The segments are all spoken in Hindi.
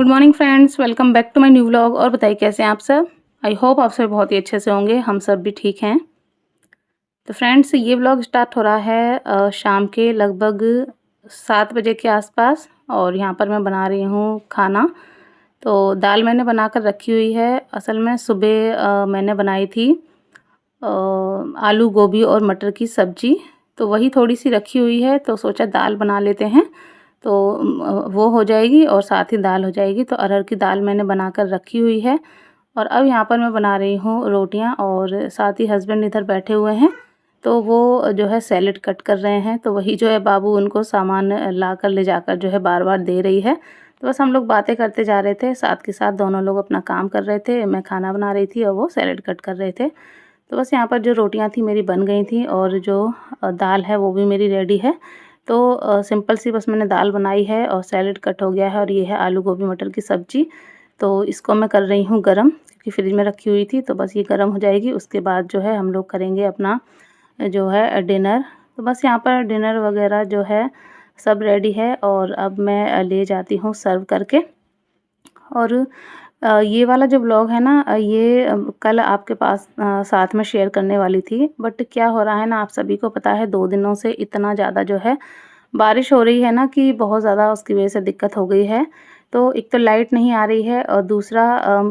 Good morning friends, welcome back to my new vlog. और बताइए कैसे हैं आप सब। आई होप आप सब बहुत ही अच्छे से होंगे, हम सब भी ठीक हैं। तो फ्रेंड्स, ये व्लॉग स्टार्ट हो रहा है शाम के लगभग 7 बजे के आसपास। और यहाँ पर मैं बना रही हूँ खाना। तो दाल मैंने बनाकर रखी हुई है। असल में सुबह मैंने बनाई थी आलू गोभी और मटर की सब्जी। तो वही थोड़ी सी रखी हुई है, तो सोचा दाल बना लेते हैं। तो वो हो जाएगी और साथ ही दाल हो जाएगी। तो अरहर की दाल मैंने बनाकर रखी हुई है। और अब यहाँ पर मैं बना रही हूँ रोटियाँ, और साथ ही हस्बैंड इधर बैठे हुए हैं। तो वो जो है सैलेड कट कर रहे हैं। तो वही जो है बाबू उनको सामान ला कर ले जाकर जो है बार बार दे रही है। तो बस हम लोग बातें करते जा रहे थे, साथ के साथ दोनों लोग अपना काम कर रहे थे। मैं खाना बना रही थी और वो सैलेड कट कर रहे थे। तो बस यहाँ पर जो रोटियाँ थी मेरी बन गई थी, और जो दाल है वो भी मेरी रेडी है। तो सिंपल सी बस मैंने दाल बनाई है और सैलेड कट हो गया है, और ये है आलू गोभी मटर की सब्ज़ी। तो इसको मैं कर रही हूँ गरम, क्योंकि फ्रिज में रखी हुई थी। तो बस ये गरम हो जाएगी, उसके बाद जो है हम लोग करेंगे अपना जो है डिनर। तो बस यहाँ पर डिनर वगैरह जो है सब रेडी है, और अब मैं ले जाती हूँ सर्व करके। और ये वाला जो ब्लॉग है ना, ये कल आपके पास साथ में शेयर करने वाली थी। बट क्या हो रहा है ना, आप सभी को पता है 2 दिनों से इतना ज़्यादा जो है बारिश हो रही है ना, कि बहुत ज़्यादा उसकी वजह से दिक्कत हो गई है। तो एक तो लाइट नहीं आ रही है, और दूसरा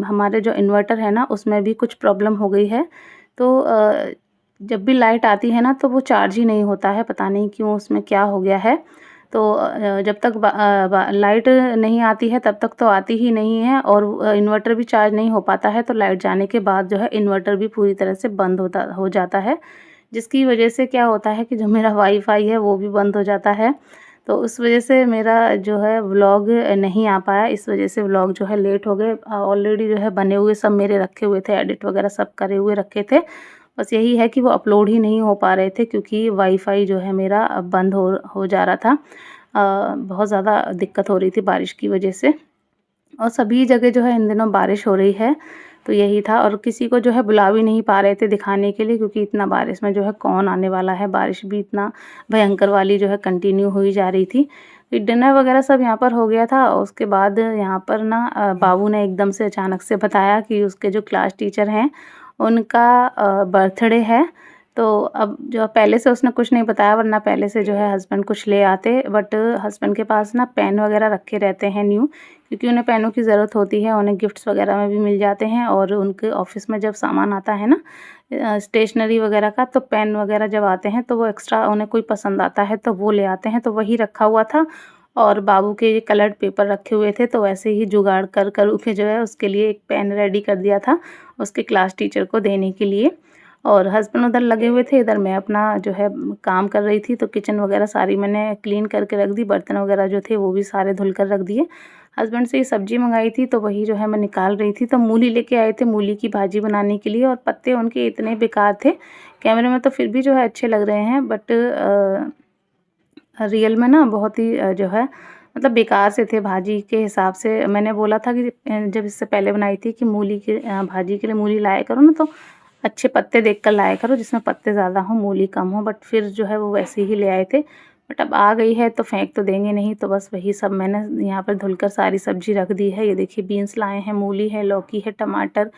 हमारे जो इन्वर्टर है ना उसमें भी कुछ प्रॉब्लम हो गई है। तो जब भी लाइट आती है ना तो वो चार्ज ही नहीं होता है, पता नहीं क्यों, उसमें क्या हो गया है। तो जब तक लाइट नहीं आती है तब तक तो आती ही नहीं है, और इन्वर्टर भी चार्ज नहीं हो पाता है। तो लाइट जाने के बाद जो है इन्वर्टर भी पूरी तरह से बंद हो जाता है, जिसकी वजह से क्या होता है कि जो मेरा वाईफाई है वो भी बंद हो जाता है। तो उस वजह से मेरा जो है व्लॉग नहीं आ पाया, इस वजह से व्लॉग जो है लेट हो गए। ऑलरेडी जो है बने हुए सब मेरे रखे हुए थे, एडिट वगैरह सब करे हुए रखे थे। बस यही है कि वो अपलोड ही नहीं हो पा रहे थे, क्योंकि वाईफाई जो है मेरा बंद हो जा रहा था। बहुत ज़्यादा दिक्कत हो रही थी बारिश की वजह से। और सभी जगह जो है इन दिनों बारिश हो रही है। तो यही था, और किसी को जो है बुला भी नहीं पा रहे थे दिखाने के लिए, क्योंकि इतना बारिश में जो है कौन आने वाला है। बारिश भी इतना भयंकर वाली जो है कंटिन्यू हुई जा रही थी। तो डिनर वगैरह सब यहाँ पर हो गया था। और उसके बाद यहाँ पर ना बाबू ने एकदम से अचानक से बताया कि उसके जो क्लास टीचर हैं उनका बर्थडे है। तो अब जो पहले से उसने कुछ नहीं बताया, वरना पहले से जो है हस्बैंड कुछ ले आते। बट हस्बैंड के पास ना पेन वगैरह रखे रहते हैं न्यू, क्योंकि उन्हें पेनों की ज़रूरत होती है। उन्हें गिफ्ट्स वगैरह में भी मिल जाते हैं, और उनके ऑफिस में जब सामान आता है ना स्टेशनरी वगैरह का, तो पेन वगैरह जब आते हैं तो वो एक्स्ट्रा उन्हें कोई पसंद आता है तो वो ले आते हैं। तो वही रखा हुआ था, और बाबू के ये कलर्ड पेपर रखे हुए थे। तो वैसे ही जुगाड़ कर के जो है उसके लिए एक पेन रेडी कर दिया था, उसके क्लास टीचर को देने के लिए। और हस्बैंड उधर लगे हुए थे, इधर मैं अपना जो है काम कर रही थी। तो किचन वगैरह सारी मैंने क्लीन करके रख दी, बर्तन वगैरह जो थे वो भी सारे धुल कर रख दिए। हस्बैंड से ये सब्ज़ी मंगाई थी, तो वही जो है मैं निकाल रही थी। तो मूली लेके आए थे, मूली की भाजी बनाने के लिए। और पत्ते उनके इतने बेकार थे, कैमरे में तो फिर भी जो है अच्छे लग रहे हैं, बट रियल में ना बहुत ही जो है मतलब बेकार से थे भाजी के हिसाब से। मैंने बोला था कि जब इससे पहले बनाई थी कि मूली की भाजी के लिए मूली लाया करो ना, तो अच्छे पत्ते देख कर लाया करो, जिसमें पत्ते ज़्यादा हों मूली कम हो। बट फिर जो है वो वैसे ही ले आए थे। बट अब आ गई है तो फेंक तो देंगे नहीं, तो बस वही सब मैंने यहाँ पर धुलकर सारी सब्जी रख दी है। ये देखिए बीन्स लाए हैं, मूली है, लौकी है, टमाटर,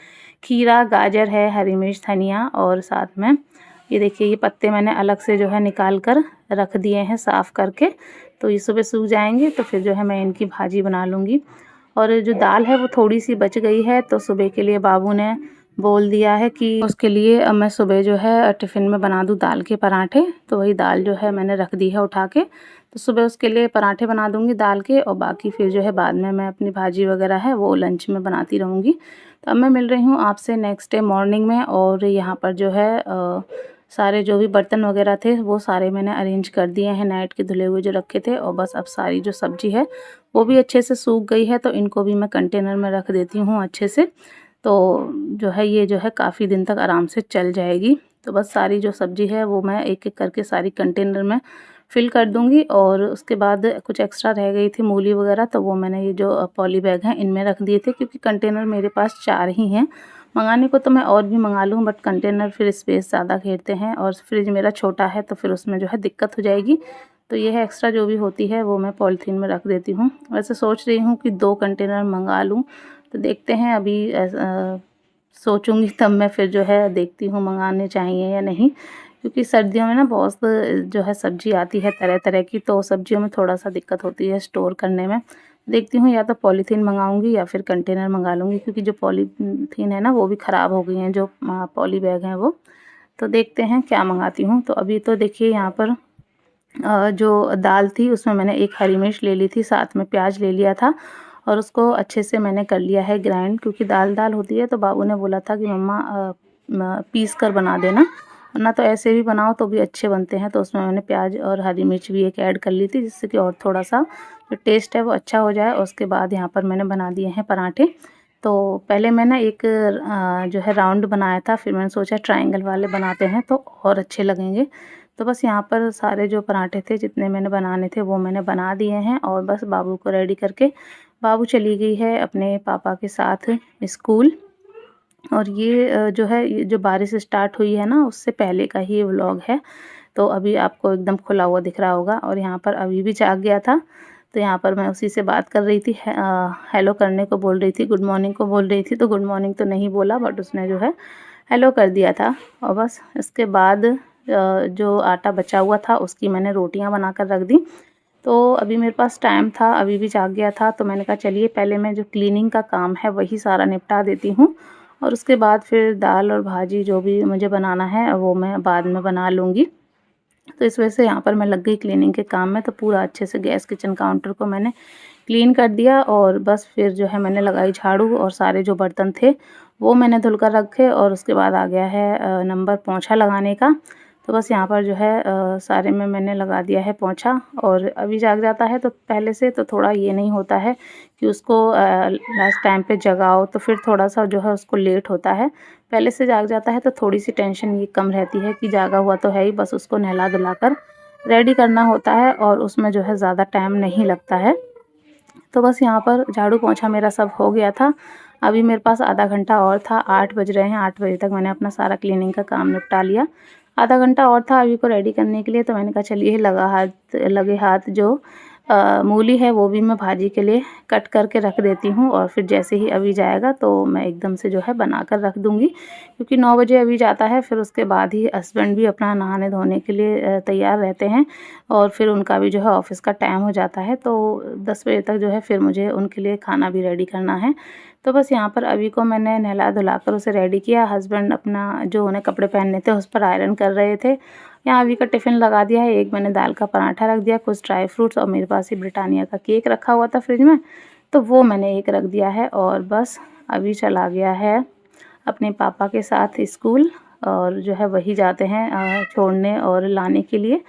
खीरा, गाजर है, हरी मिर्च, धनिया, और साथ में ये देखिए ये पत्ते मैंने अलग से जो है निकाल कर रख दिए हैं साफ़ करके। तो ये सुबह सूख जाएंगे तो फिर जो है मैं इनकी भाजी बना लूँगी। और जो दाल है वो थोड़ी सी बच गई है, तो सुबह के लिए बाबू ने बोल दिया है कि उसके लिए मैं सुबह जो है टिफ़िन में बना दूँ दाल के पराठे। तो वही दाल जो है मैंने रख दी है उठा के। तो सुबह उसके लिए पराठे बना दूँगी दाल के, और बाकी फिर जो है बाद में मैं अपनी भाजी वगैरह है वो लंच में बनाती रहूँगी। तो अब मैं मिल रही हूँ आपसे नेक्स्ट डे मॉर्निंग में। और यहाँ पर जो है सारे जो भी बर्तन वगैरह थे वो सारे मैंने अरेंज कर दिए हैं, नाइट के धुले हुए जो रखे थे। और बस अब सारी जो सब्ज़ी है वो भी अच्छे से सूख गई है, तो इनको भी मैं कंटेनर में रख देती हूँ अच्छे से। तो जो है ये जो है काफ़ी दिन तक आराम से चल जाएगी। तो बस सारी जो सब्ज़ी है वो मैं एक एक करके सारी कंटेनर में फ़िल कर दूँगी। और उसके बाद कुछ एक्स्ट्रा रह गई थी मूली वगैरह, तो वो मैंने ये जो पॉली बैग हैं इनमें रख दिए थे, क्योंकि कंटेनर मेरे पास 4 ही हैं। मंगाने को तो मैं और भी मंगा लूँ, बट कंटेनर फिर स्पेस ज़्यादा घेरते हैं, और फ्रिज मेरा छोटा है तो फिर उसमें जो है दिक्कत हो जाएगी। तो ये है एक्स्ट्रा जो भी होती है वो मैं पॉलीथीन में रख देती हूँ। वैसे सोच रही हूँ कि 2 कंटेनर मंगा लूँ, तो देखते हैं अभी सोचूँगी तब मैं फिर जो है देखती हूँ मंगाने चाहिए या नहीं। क्योंकि सर्दियों में ना बहुत जो है सब्ज़ी आती है तरह-तरह की, तो सब्जियों में थोड़ा-सा दिक्कत होती है स्टोर करने में। देखती हूँ या तो पॉलीथीन मंगाऊँगी या फिर कंटेनर मंगा लूँगी, क्योंकि जो पॉलीथीन है ना वो भी ख़राब हो गई हैं, जो पॉली बैग हैं वो। तो देखते हैं क्या मंगाती हूँ। तो अभी तो देखिए यहाँ पर जो दाल थी उसमें मैंने एक हरी मिर्च ले ली थी, साथ में प्याज ले लिया था और उसको अच्छे से मैंने कर लिया है ग्राइंड, क्योंकि दाल होती है तो बाबू ने बोला था कि मम्मा पीस कर बना देना, वरना तो ऐसे भी बनाओ तो भी अच्छे बनते हैं। तो उसमें मैंने प्याज और हरी मिर्च भी एक ऐड कर ली थी, जिससे कि और थोड़ा-सा जो टेस्ट है वो अच्छा हो जाए। और उसके बाद यहाँ पर मैंने बना दिए हैं पराठे। तो पहले मैं ना एक जो है राउंड बनाया था, फिर मैंने सोचा ट्रायंगल वाले बनाते हैं तो और अच्छे लगेंगे। तो बस यहाँ पर सारे जो पराठे थे जितने मैंने बनाने थे वो मैंने बना दिए हैं और बस बाबू को रेडी करके बाबू चली गई है अपने पापा के साथ स्कूल। और ये जो है ये जो बारिश स्टार्ट हुई है ना उससे पहले का ही ये व्लॉग है। तो अभी आपको एकदम खुला हुआ दिख रहा होगा और यहाँ पर अभी भी जाग गया था। तो यहाँ पर मैं उसी से बात कर रही थी, हेलो करने को बोल रही थी, गुड मॉर्निंग को बोल रही थी। तो गुड मॉर्निंग तो नहीं बोला, बट उसने जो है हेलो कर दिया था। और बस इसके बाद जो आटा बचा हुआ था उसकी मैंने रोटियां बना कर रख दी। तो अभी मेरे पास टाइम था, अभी भी जाग गया था, तो मैंने कहा चलिए पहले मैं जो क्लीनिंग का काम है वही सारा निपटा देती हूँ और उसके बाद फिर दाल और भाजी जो भी मुझे बनाना है वो मैं बाद में बना लूँगी। तो इस वजह से यहाँ पर मैं लग गई क्लीनिंग के काम में। तो पूरा अच्छे से गैस किचन काउंटर को मैंने क्लीन कर दिया और बस फिर जो है मैंने लगाई झाड़ू और सारे जो बर्तन थे वो मैंने धुलकर रखे। और उसके बाद आ गया है नंबर पोंछा लगाने का। तो बस यहाँ पर जो है सारे में मैंने लगा दिया है पोंछा। और अभी जाग जाता है तो पहले से तो थोड़ा ये नहीं होता है कि उसको लास्ट टाइम पे जगाओ, तो फिर थोड़ा सा जो है उसको लेट होता है। पहले से जाग जाता है तो थोड़ी सी टेंशन ये कम रहती है कि जागा हुआ तो है ही, बस उसको नहला धुलाकर रेडी करना होता है और उसमें जो है ज़्यादा टाइम नहीं लगता है। तो बस यहाँ पर झाड़ू पोंछा मेरा सब हो गया था। अभी मेरे पास आधा घंटा और था, 8 बज रहे हैं, 8 बजे तक मैंने अपना सारा क्लीनिंग का काम निपटा लिया। आधा घंटा और था अभी को रेडी करने के लिए, तो मैंने कहा चलिए लगे हाथ जो मूली है वो भी मैं भाजी के लिए कट करके रख देती हूँ और फिर जैसे ही अभी जाएगा तो मैं एकदम से जो है बनाकर रख दूँगी। क्योंकि 9 बजे अभी जाता है, फिर उसके बाद ही हस्बैंड भी अपना नहाने धोने के लिए तैयार रहते हैं और फिर उनका भी जो है ऑफ़िस का टाइम हो जाता है। तो 10 बजे तक जो है फिर मुझे उनके लिए खाना भी रेडी करना है। तो बस यहाँ पर अभी को मैंने नहला धुलाकर उसे रेडी किया। हस्बैंड अपना जो उन्हें कपड़े पहनने थे उस पर आयरन कर रहे थे। यहाँ अभी का टिफ़िन लगा दिया है, एक मैंने दाल का पराठा रख दिया, कुछ ड्राई फ्रूट्स और मेरे पास ही ब्रिटानिया का केक रखा हुआ था फ्रिज में, तो वो मैंने एक रख दिया है। और बस अभी चला गया है अपने पापा के साथ स्कूल और जो है वही जाते हैं छोड़ने और लाने के लिए।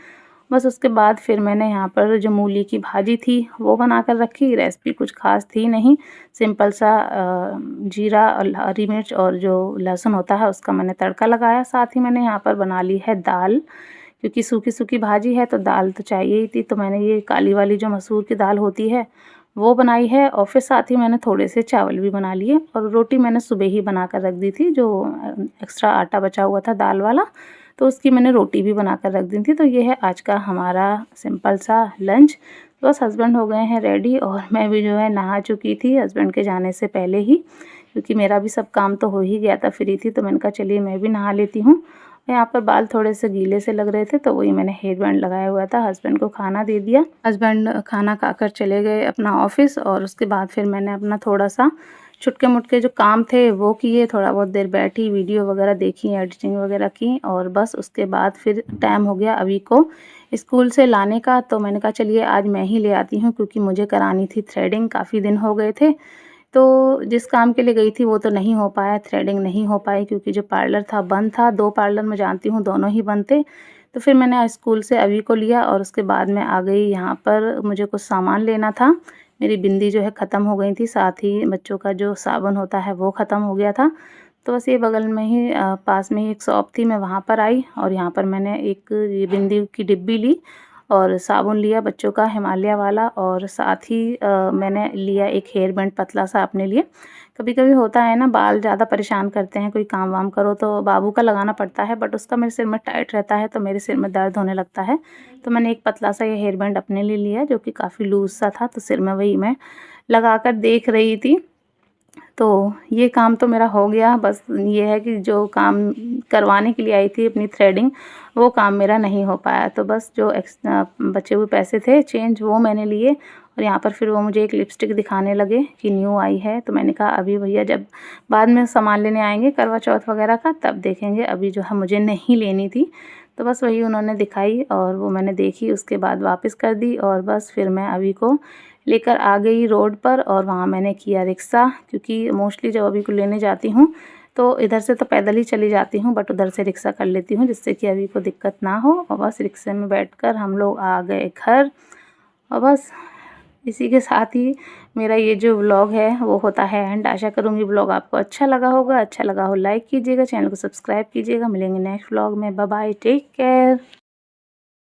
बस उसके बाद फिर मैंने यहाँ पर जो मूली की भाजी थी वो बना कर रखी। रेसिपी कुछ ख़ास थी नहीं, सिंपल सा जीरा और हरी मिर्च और जो लहसुन होता है उसका मैंने तड़का लगाया। साथ ही मैंने यहाँ पर बना ली है दाल, क्योंकि सूखी-सूखी भाजी है तो दाल तो चाहिए ही थी। तो मैंने ये काली वाली जो मसूर की दाल होती है वो बनाई है और फिर साथ ही मैंने थोड़े से चावल भी बना लिए और रोटी मैंने सुबह ही बना कर रख दी थी। जो एक्स्ट्रा आटा बचा हुआ था दाल वाला, तो उसकी मैंने रोटी भी बना कर रख दी थी। तो ये है आज का हमारा सिंपल सा लंच। बस हस्बैंड हो गए हैं रेडी और मैं भी जो है नहा चुकी थी हस्बैंड के जाने से पहले ही, क्योंकि मेरा भी सब काम तो हो ही गया था, फ्री थी। तो मैंने कहा चलिए मैं भी नहा लेती हूँ। यहाँ पर बाल थोड़े से गीले से लग रहे थे तो वही मैंने हेयर बैंड लगाया हुआ था। हस्बैंड को खाना दे दिया, हस्बैंड खाना खाकर चले गए अपना ऑफिस और उसके बाद फिर मैंने अपना थोड़ा सा छुटके मुटके जो काम थे वो किए, थोड़ा बहुत देर बैठी, वीडियो वगैरह देखी, एडिटिंग वगैरह की और बस उसके बाद फिर टाइम हो गया अभी को स्कूल से लाने का। तो मैंने कहा चलिए आज मैं ही ले आती हूँ, क्योंकि मुझे करानी थी थ्रेडिंग, काफ़ी दिन हो गए थे। तो जिस काम के लिए गई थी वो तो नहीं हो पाया, थ्रेडिंग नहीं हो पाई क्योंकि जो पार्लर था बंद था। 2 पार्लर मैं जानती हूँ, दोनों ही बंद थे। तो फिर मैंने आज स्कूल से अभी को लिया और उसके बाद मैं आ गई यहाँ पर, मुझे कुछ सामान लेना था। मेरी बिंदी जो है ख़त्म हो गई थी, साथ ही बच्चों का जो साबुन होता है वो ख़त्म हो गया था। तो बस ये बगल में ही पास में ही एक शॉप थी, मैं वहाँ पर आई और यहाँ पर मैंने एक ये बिंदी की डिब्बी ली और साबुन लिया बच्चों का हिमालय वाला, और साथ ही मैंने लिया एक हेयर बैंड पतला सा अपने लिए। कभी-कभी होता है ना, बाल ज़्यादा परेशान करते हैं, कोई काम वाम करो तो बाबू का लगाना पड़ता है, बट उसका मेरे सिर में टाइट रहता है तो मेरे सिर में दर्द होने लगता है। तो मैंने एक पतला सा ये हेयर बैंड अपने लिए लिया जो कि काफ़ी लूज़ सा था, तो सिर में वही मैं लगाकर देख रही थी। तो ये काम तो मेरा हो गया, बस ये है कि जो काम करवाने के लिए आई थी अपनी थ्रेडिंग, वो काम मेरा नहीं हो पाया। तो बस जो बचे हुए पैसे थे चेंज, वो मैंने लिए। और यहाँ पर फिर वो मुझे एक लिपस्टिक दिखाने लगे कि न्यू आई है, तो मैंने कहा अभी भैया जब बाद में सामान लेने आएंगे करवा चौथ वगैरह का तब देखेंगे, अभी जो है मुझे नहीं लेनी थी। तो बस वही उन्होंने दिखाई और वो मैंने देखी, उसके बाद वापस कर दी। और बस फिर मैं अभी को लेकर आ गई रोड पर, और वहाँ मैंने किया रिक्शा, क्योंकि मोस्टली जब अभी को लेने जाती हूँ तो इधर से तो पैदल ही चली जाती हूँ, बट उधर से रिक्शा कर लेती हूँ जिससे कि अभी को दिक्कत ना हो। और बस रिक्शे में बैठकर हम लोग आ गए घर। और बस इसी के साथ ही मेरा ये जो व्लॉग है वो होता है एंड। आशा करूँगी व्लॉग आपको अच्छा लगा होगा। अच्छा लगा हो लाइक कीजिएगा, चैनल को सब्सक्राइब कीजिएगा। मिलेंगे नेक्स्ट व्लॉग में। Bye bye, take care.